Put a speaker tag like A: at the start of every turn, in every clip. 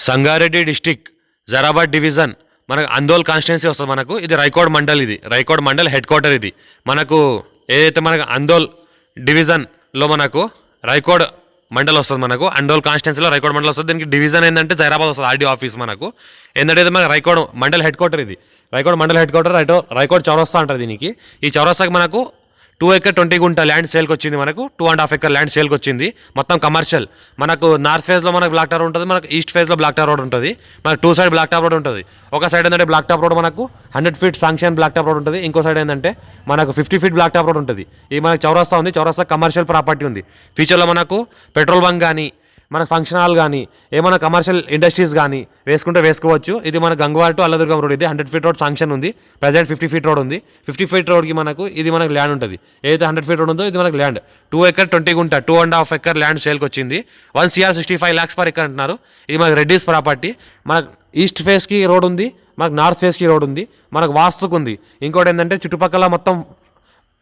A: Sangareddy district Zaheerabad division మనకు Andole constituency వస్తుంది. మనకు ఇది రైకోడ్ మండల్, ఇది రైకోడ్ మండల్ హెడ్ క్వార్టర్. ఇది మనకు ఏదైతే మనకు అందోల్ డివిజన్లో మనకు రైకోడ్ మండల్ వస్తుంది. మనకు అందోల్ కాన్స్టిట్యున్సీలో రైకోడ్ మండల్ వస్తుంది. దీనికి డివిజన్ ఏంటంటే జైరాబాద్ వస్తుంది. ఆర్డీ ఆఫీస్ మనకు ఏంటంటే ఇది మనకు రైకోడ్ మండల్ హెడ్ క్వార్టర్. ఇది రైకోడ్ మండల్ హెడ్ క్వార్టర్ రైకోడ్ చౌరస్తా అంటారు దీనికి. ఈ చౌరస్తాకి మనకు 2 ఎకర్ 20 గుంట ల్యాండ్ సేల్కి వచ్చింది. మనకు 2.5 ఎకర్ ల్యాండ్ సేల్కి వచ్చింది. మొత్తం కమర్షియల్. మనకు నార్త్ ఫేజ్లో మనకు బ్లాక్ టాప్ రోడ్ ఉంటుంది, మనకు ఈస్ట్ ఫేజ్లో బ్లాక్ టాప్ రోడ్ ఉంటుంది. మనకు 2 సైడ్ బ్లాక్ టాప్ రోడ్ ఉంటుంది. ఒక సైడ్ ఏంటంటే బ్లాక్ టాప్ రోడ్ మనకు 100 feet sanction black top road ఉంటుంది. ఇంకో సైడ్ ఏంటంటే మనకు 50 ఫీట్ బ్లాక్ టాప్ రోడ్ ఉంటుంది. ఇది మనకు చౌరస్తా ఉంది. చౌరస్తా కమర్షియల్ ప్రాపర్టీ ఉంది. ఫ్యూచర్లో మనకు పెట్రోల్ బంక్ కానీ మనకు ఫంక్షన్ హాల్ కానీ ఏమైనా కమర్షియల్ ఇండస్ట్రీస్ కానీ వేసుకుంటే వేసుకోవచ్చు. ఇది మన గంగవాడ టు అల్లదుర్గం రోడ్. ఇది 100 ఫీట్ రోడ్ శాంక్షన్ ఉంది. ప్రజెంట్ 50 ఫీట్ రోడ్ ఉంది. 50 ఫీట్ రోడ్కి మనకు ఇది మనకు ల్యాండ్ ఉంటుంది. ఏదైతే 100 ఫీట్ రోడ్ ఉందో ఇది మనకు ల్యాండ్ 2 ఎకర్ 20 గుంట 2.5 ఎకర్ ల్యాండ్ సేల్కి వచ్చింది. 1 CR 65 lakhs పర్ ఎకర్ అంటున్నారు. ఇది మనకు రెడ్డిస్ ప్రాపర్టీ. మనకు ఈస్ట్ ఫేస్కి రోడ్ ఉంది, మనకు నార్త్ ఫేస్కి రోడ్ ఉంది, మనకు వాస్తుకు ఉంది. ఇంకోటి ఏంటంటే చుట్టుపక్కల మొత్తం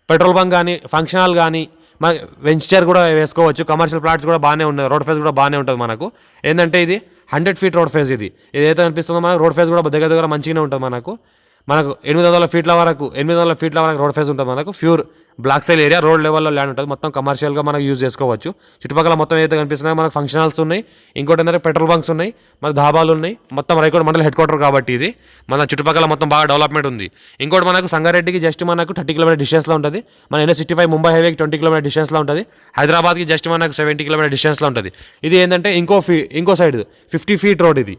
A: పెట్రోల్ బంక్ కానీ ఫంక్షన్ హాల్ కానీ మన వెంచర్ కూడా వేసుకోవచ్చు. కమర్షియల్ ప్లాట్స్ కూడా బాగానే ఉన్నాయి. రోడ్ ఫేస్ కూడా బాగానే ఉంటుంది. మనకు ఏంటంటే ఇది 100 ఫీట్ రోడ్ ఫేస్. ఇది ఏదైతే అనిపిస్తుందో మనకు రోడ్ ఫేస్ కూడా దగ్గర మంచిగానే ఉంటుంది. మనకు 800 ఫీట్ల వరకు రోడ్ ఫేస్ ఉంటుంది. మనకు pure black soil area, road లెవెల్లో ల్యాండ్ ఉంటుంది. మొత్తం కమర్షియల్గా మనకు యూజ్ చేసుకోవచ్చు. చుట్టుపక్కల మొత్తం ఏదైతే కనిపిస్తున్నాయో మనకు ఫంక్షన్ హాల్స్ ఉన్నాయి. ఇంకోటి ఏంటంటే పెట్రోల్ బంక్స్ ఉన్నాయి, మనకు ధాబాలు ఉన్నాయి. మొత్తం రైకోడ్ మండల్ హెడ్ క్వార్టర్ కాబట్టి ఇది మన చుట్టుపక్కల మొత్తం బాగా డెవలప్మెంట్ ఉంది. ఇంకోటి మనకు సంగారెడ్డికి జస్ట్ మనకు 30 కిలోమీటర్ డిస్టెన్స్లో ఉంటుంది. మన NH65 ముంబై హైవేకి 20 కిలోమీటర్ డిస్టెన్స్లో ఉంటుంది. హైదరాబాద్కి జస్ట్ మనకు 70 కిలోమీటర్ డిస్టెన్స్లో ఉంటుంది. ఇది ఏంటంటే ఇంకో సైడ్ 50 ఫీట్ రోడ్. ఇది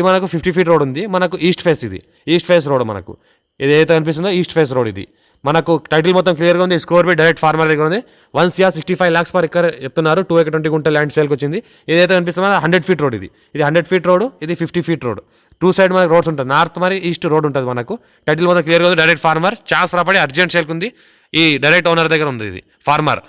A: మనకు 50 ఫీట్ రోడ్ ఉంది. మనకు ఈస్ట్ ఫేస్. ఇది ఈస్ట్ ఫేస్ రోడ్. మనకు ఇది ఏదైతే కనిపిస్తుందో ఈస్ట్ ఫేస్ రోడ్. ఇది మనకు టైటిల్ మొత్తం క్లియర్గా ఉంది. స్కోర్ బి డైరెక్ట్ ఫార్మర్ దగ్గర ఉంది. 1 CR 65 lakhs పర్ ఎకర్ చెప్తున్నారు. 2 ఎకర్ 20 గుంట ల్యాండ్ సేల్కి వచ్చింది. ఏదైతే కనిపిస్తుందో 100 ఫీట్ రోడ్. ఇది 100 ఫీట్ రోడ్. ఇది 50 ఫీట్ రోడ్. 2 సైడ్ మనకి రోడ్స్ ఉంటుంది. నార్త్ మరి ఈస్ట్ రోడ్ ఉంటుంది. మనకు టైటిల్ మొత్తం క్లియర్గా ఉంది. డైరెక్ట్ ఫార్మర్ చాస్ ప్రాపర్టీ అర్జెంట్ సేల్కి ఉంది. ఈ డైరెక్ట్ ఓనర్ దగ్గర ఉంది. ఇది ఫార్మర్.